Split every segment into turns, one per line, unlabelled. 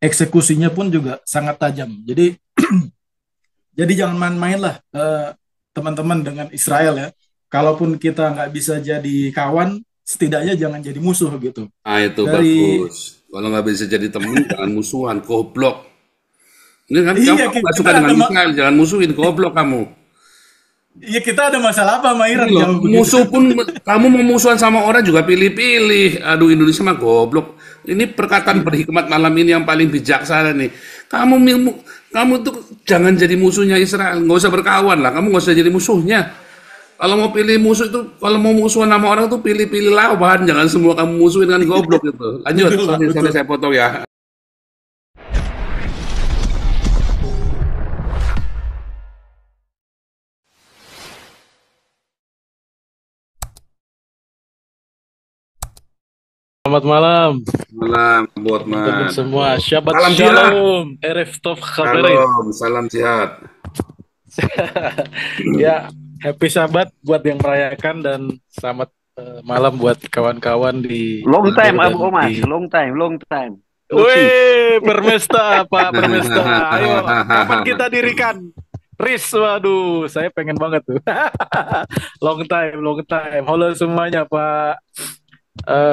eksekusinya pun juga sangat tajam. Jadi jangan main-main lah teman-teman dengan Israel ya. Kalaupun kita nggak bisa jadi kawan, setidaknya jangan jadi musuh gitu.
Ah, itu
Dari
bagus. Kalau nggak bisa jadi temen, jangan musuhan, goblok. Ini kan kamu
iya
nggak
kita
suka dengan
ada
Israel, jangan musuhin, goblok kamu.
iya kita ada masalah apa sama
Ini
Iran
loh,
jauh begitu.
musuh pun kamu mau musuhan sama orang juga pilih-pilih. Aduh, Indonesia mah goblok. Ini perkataan
Iya.
berhikmat malam ini yang paling bijaksana nih. Kamu tuh jangan jadi musuhnya Israel, nggak usah berkawan lah. Kamu nggak usah jadi musuhnya. Kalau mau pilih musuh itu, kalau mau musuhan sama orang tuh pilih-pilih lawan, jangan semua kamu musuhin kan goblok gitu. Lanjut,
Betul lah,
sorry, sorry
betul.
saya potong ya.
Selamat malam,
Malam, buat
teman-teman
man.
semua. Shabbat
Salam jihad.
Shalom, Erev Tov Chaverim.
Shalom, salam jihad.
Ya, happy Sabat buat yang merayakan dan selamat malam buat kawan-kawan di
Long
timur
time,
dan
Abu Omas.
di.
Long time, long time. No see.
Wih, Permesta, Pak Permesta. Ayo, kapan kita dirikan? Riz, waduh, saya pengen banget tuh. Long time, long time. Halo semuanya, Pak.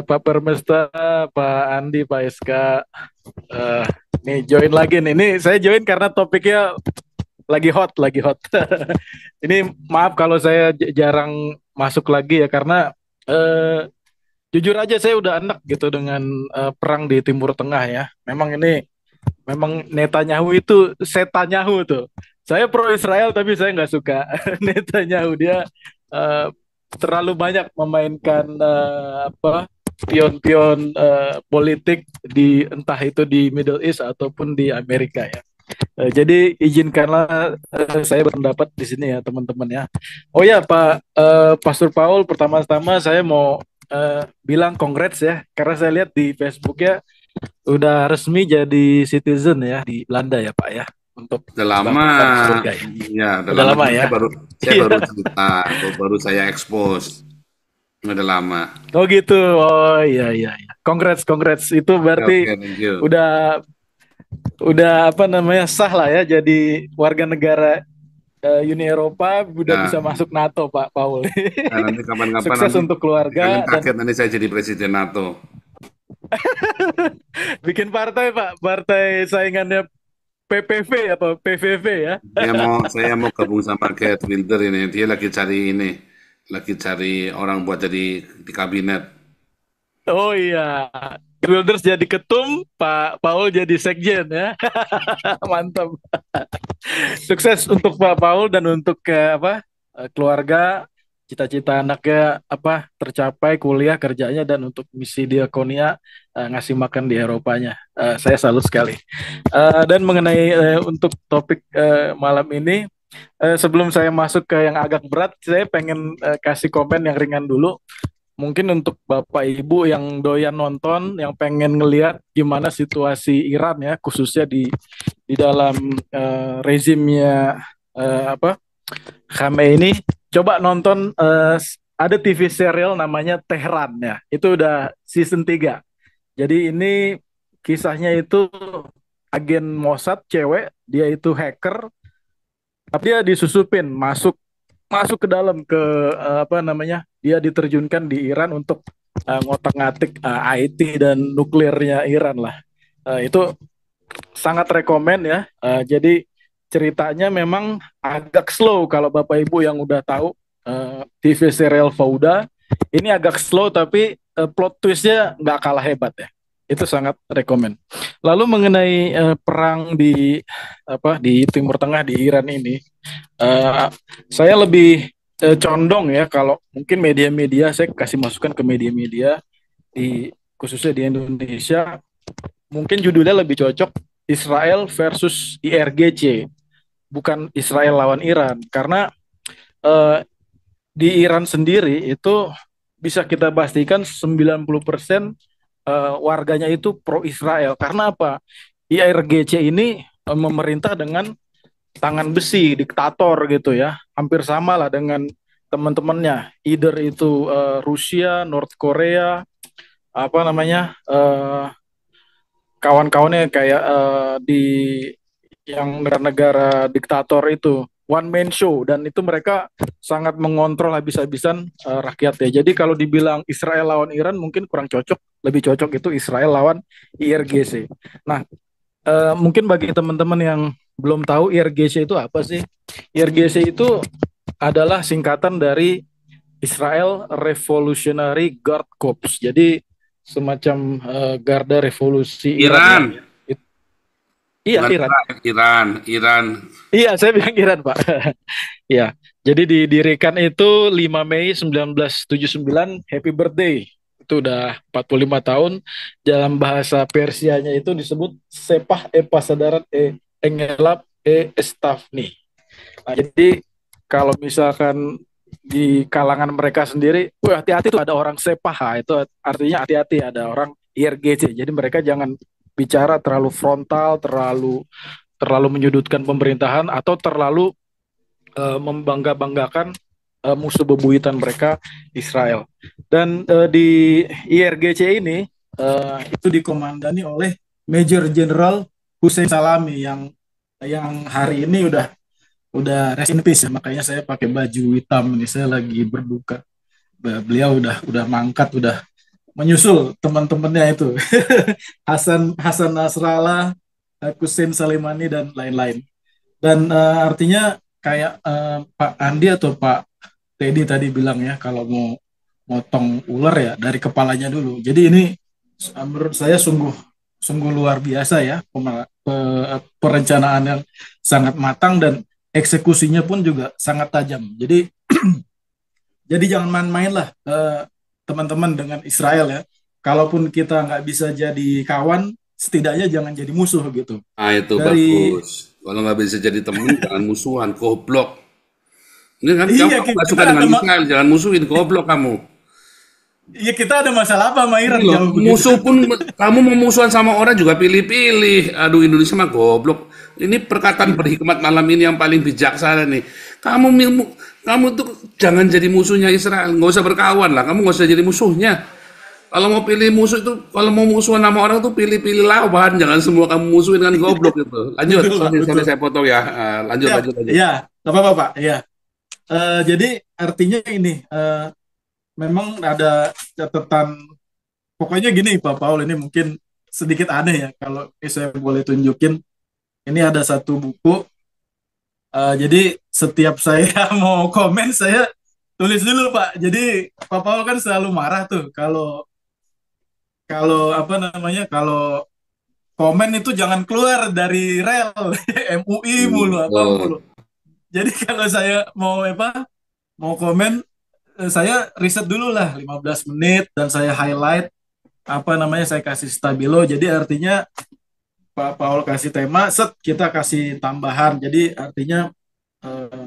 Pak Permesta, Pak Andi, Pak SK. Eh, nih join lagi nih. Ini saya join karena topiknya lagi hot, lagi hot. Ini maaf kalau saya jarang masuk lagi ya karena eh, jujur aja saya udah enak gitu dengan perang di Timur Tengah ya. Memang Netanyahu itu setanyahu tuh. Saya pro Israel tapi saya nggak suka Netanyahu, dia eh, terlalu banyak memainkan pion-pion politik di entah itu di Middle East ataupun di Amerika ya. Jadi izinkanlah saya berpendapat di sini ya teman-teman ya. Oh ya Pak Pastor Paul, pertama-tama saya mau bilang congrats ya karena saya lihat di Facebook ya udah resmi jadi citizen ya di Belanda ya Pak ya untuk
Udah lama,
keselamatan surga ya.
ya udah
Udah
lama.
lama ya.
Saya baru
Iya.
cerita, baru saya expose. Udah lama.
Oh gitu. Oh iya iya iya. Congrats congrats. Itu
Oke,
berarti
oke, thank you.
udah apa namanya sah lah ya jadi warga negara Uni Eropa, udah bisa
Ya,
masuk NATO Pak Paul.
nah, nanti kapan-kapan
Sukses
nanti
untuk
jangan
keluarga dan
kaget nanti saya jadi presiden NATO.
bikin partai Pak, partai saingannya PPV atau PVV ya.
Saya mau gabung sama Geert Wilder ini. Dia lagi cari ini, lagi cari orang buat jadi di kabinet.
Oh iya, Wilders jadi ketum, Pak Paul jadi sekjen ya. Mantap. Sukses untuk Pak Paul dan untuk keluarga, cita-cita anaknya apa tercapai kuliah kerjanya dan untuk misi diakonia ngasih makan di Eropanya. Saya salut sekali. Dan mengenai untuk topik malam ini, sebelum saya masuk ke yang agak berat, saya pengen kasih komen yang ringan dulu. Mungkin untuk Bapak Ibu yang doyan nonton, yang pengen ngelihat gimana situasi Iran ya, khususnya di dalam rezimnya apa Khamenei, coba nonton ada TV serial namanya Tehran ya. Itu udah season 3. Jadi ini kisahnya itu agen Mossad cewek, dia itu hacker, tapi dia disusupin masuk masuk ke dalam ke apa namanya? Dia diterjunkan di Iran untuk ngotak-ngatik IT dan nuklirnya Iran lah. Itu sangat rekomen ya. Jadi ceritanya memang agak slow kalau Bapak Ibu yang udah tahu TV serial Fauda. Ini agak slow tapi plot twistnya nggak kalah hebat ya. Itu sangat rekomen. Lalu mengenai perang di Timur Tengah di Iran ini, eh, saya lebih condong ya kalau mungkin media-media saya kasih masukan ke media-media di khususnya di Indonesia mungkin judulnya lebih cocok Israel versus IRGC, bukan Israel lawan Iran. Karena eh, di Iran sendiri itu bisa kita pastikan 90% warganya itu pro Israel. Karena apa? IRGC ini memerintah dengan tangan besi, diktator gitu ya. Hampir sama lah dengan teman-temannya. Either itu Rusia, North Korea, apa namanya? kawan-kawannya kayak di yang negara-negara diktator itu one man show, dan itu mereka sangat mengontrol habis-habisan rakyat ya. Jadi kalau dibilang Israel lawan Iran mungkin kurang cocok, lebih cocok itu Israel lawan IRGC. Nah, mungkin bagi teman-teman yang belum tahu IRGC itu apa sih? IRGC itu adalah singkatan dari Israel Revolutionary Guard Corps. Jadi semacam garda revolusi Iran ya.
Iran,
Iya,
bukan
Iran.
Irak, Iran, Iran.
Iya, saya bilang Iran, Pak. Ya, jadi didirikan itu 5 Mei 1979, happy birthday. Itu udah 45 tahun. Dalam bahasa Persianya itu disebut Sepah Pasadaran Engelab Estafni. Nah, jadi kalau misalkan di kalangan mereka sendiri, hati-hati tuh ada orang Sepah, itu artinya hati-hati ada orang IRGC. Jadi mereka jangan bicara terlalu frontal, terlalu terlalu menyudutkan pemerintahan atau terlalu membangga-banggakan musuh bebuyutan mereka Israel. Dan di IRGC ini
itu dikomandani oleh Major General Hussein Salami yang hari ini udah rest in peace ya. Makanya saya pakai baju hitam ini, saya lagi berduka. Beliau udah mangkat, udah menyusul teman-temannya itu. Hasan Hasan Nasrallah, Hussein Salimani dan lain-lain. Dan artinya kayak Pak Andi atau Pak Teddy tadi bilang ya, kalau mau motong ular ya dari kepalanya dulu. Jadi ini menurut saya sungguh sungguh luar biasa ya, perencanaan yang sangat matang dan eksekusinya pun juga sangat tajam. Jadi jangan main-main lah teman-teman dengan Israel ya. Kalaupun kita nggak bisa jadi kawan, setidaknya jangan jadi musuh gitu.
Ah, itu
Dari
bagus. Kalau nggak bisa jadi temen, jangan musuhan, goblok. Ini kan kamu
iya
nggak
kita
suka dengan
ada
Israel, jangan musuhin, goblok kamu.
iya kita ada masalah apa sama
Ini
Iran
loh,
jauh begitu.
musuh pun kamu mau musuhan sama orang juga pilih-pilih. Aduh, Indonesia mah goblok. Ini perkataan berhikmat malam ini yang paling bijaksana nih. Kamu kamu tuh jangan jadi musuhnya Israel, nggak usah berkawan lah. Kamu nggak usah jadi musuhnya. Kalau mau pilih musuh itu, kalau mau musuhan sama orang tuh pilih-pilih lawan, jangan semua kamu musuhin dengan goblok gitu. Lanjut,
Betul Pak,
sorry
betul.
saya potong ya. Lanjut,
Siap.
lanjut, lanjut.
Iya, nggak apa-apa Pak. Iya. Jadi artinya ini memang ada catatan. Pokoknya gini Pak Paul, ini mungkin sedikit aneh ya kalau saya boleh tunjukin. Ini ada satu buku. Jadi setiap saya mau komen saya tulis dulu Pak. Jadi Pak Paul kan selalu marah tuh kalau kalau apa namanya kalau komen itu jangan keluar dari rel. MUI mulu apa mulu.
Oh,
Jadi kalau saya mau komen, saya riset dulu lah 15 menit dan saya highlight apa namanya, saya kasih stabilo. Jadi artinya Pak Paul kasih tema, set kita kasih tambahan. Jadi artinya eh,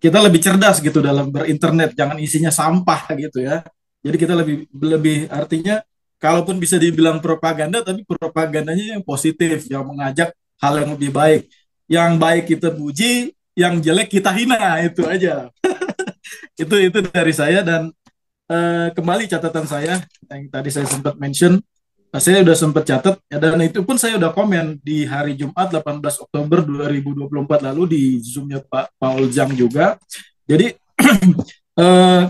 kita lebih cerdas gitu dalam berinternet, jangan isinya sampah gitu ya. Jadi kita lebih lebih artinya kalaupun bisa dibilang propaganda, tapi propagandanya yang positif, yang mengajak hal yang lebih baik. Yang baik kita puji, yang jelek kita hina, itu aja. Itu dari saya. Dan kembali catatan saya yang tadi saya sempat mention, saya udah sempat catat ya, dan itu pun saya udah komen di hari Jumat 18 Oktober 2024 lalu di Zoom-nya Pak Paul Zhang juga. Jadi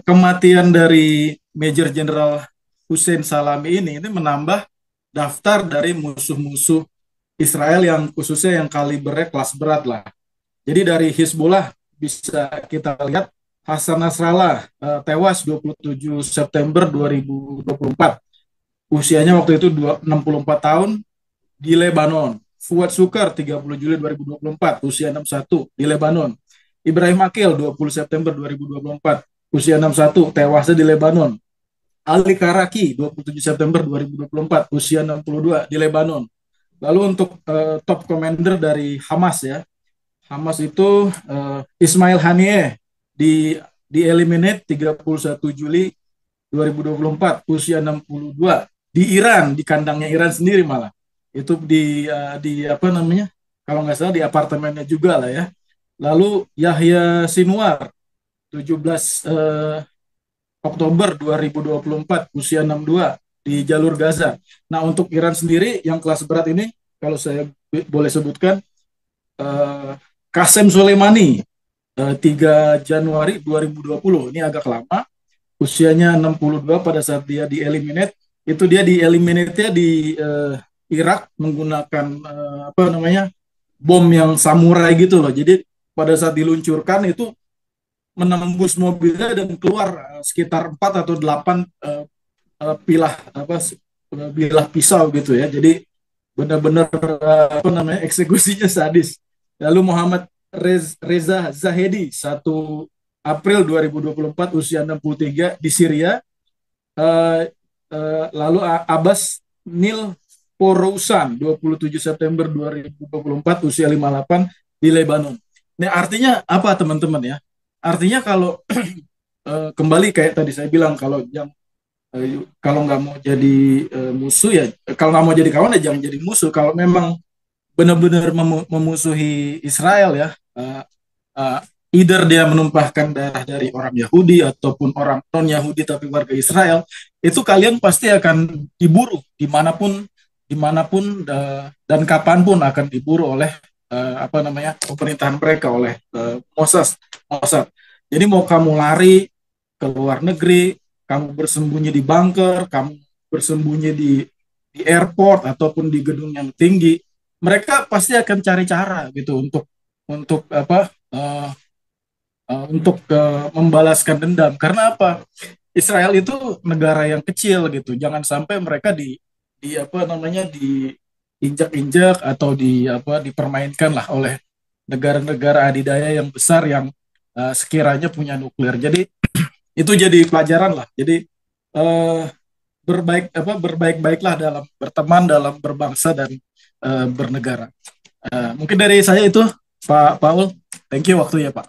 kematian dari Major General Hussein Salami ini menambah daftar dari musuh-musuh Israel yang khususnya yang kalibernya kelas berat lah. Jadi dari Hizbullah bisa kita lihat Hasan Nasrallah tewas 27 September 2024. Usianya waktu itu 64 tahun di Lebanon. Fuad Shukar 30 Juli 2024, usia 61 di Lebanon. Ibrahim Akil 20 September 2024, usia 61, tewasnya di Lebanon. Ali Karaki 27 September 2024, usia 62 di Lebanon. Lalu untuk top commander dari Hamas ya, Hamas itu Ismail Haniyeh di eliminate 31 Juli 2024, usia 62 di Iran, di kandangnya Iran sendiri malah. Itu di apa namanya? Kalau nggak salah di apartemennya juga lah ya. Lalu Yahya Sinwar 17 Oktober 2024, usia 62 di jalur Gaza. Nah, untuk Iran sendiri yang kelas berat ini, kalau saya boleh sebutkan, eh, Qasem Soleimani, 3 Januari 2020, ini agak lama, usianya 62 pada saat dia di-eliminate, itu dia di-eliminate-nya di Irak menggunakan apa namanya, bom yang samurai gitu loh. Jadi pada saat diluncurkan itu menembus mobilnya dan keluar sekitar 4 atau 8 pilah bilah pisau gitu ya. Jadi benar-benar apa namanya, eksekusinya sadis. Lalu Muhammad Reza Zahedi, 1 April 2024, usia 63, di Syria. Eh, Lalu Abbas Nil Porousan, 27 September 2024, usia 58, di Lebanon. Nah, artinya apa teman-teman ya? Artinya kalau kembali kayak tadi saya bilang, kalau nggak mau jadi musuh ya, kalau nggak mau jadi kawan ya jangan jadi musuh. Kalau memang benar-benar memusuhi Israel ya, uh, either dia menumpahkan darah dari orang Yahudi ataupun orang non Yahudi tapi warga Israel, itu kalian pasti akan diburu dimanapun dan kapanpun akan diburu oleh apa namanya, pemerintahan mereka, oleh Mossad. Jadi mau kamu lari ke luar negeri, kamu bersembunyi di bunker, kamu bersembunyi di airport ataupun di gedung yang tinggi, mereka pasti akan cari cara gitu untuk apa, untuk membalaskan dendam. Karena apa? Israel itu negara yang kecil gitu. Jangan sampai mereka di apa namanya, diinjak-injak atau dipermainkan lah oleh negara-negara adidaya yang besar yang sekiranya punya nuklir. Jadi itu jadi pelajaran lah. Jadi eh, berbaik-baiklah dalam berteman, dalam berbangsa dan bernegara. Mungkin dari saya itu, Pak Paul. Thank you waktunya, Pak.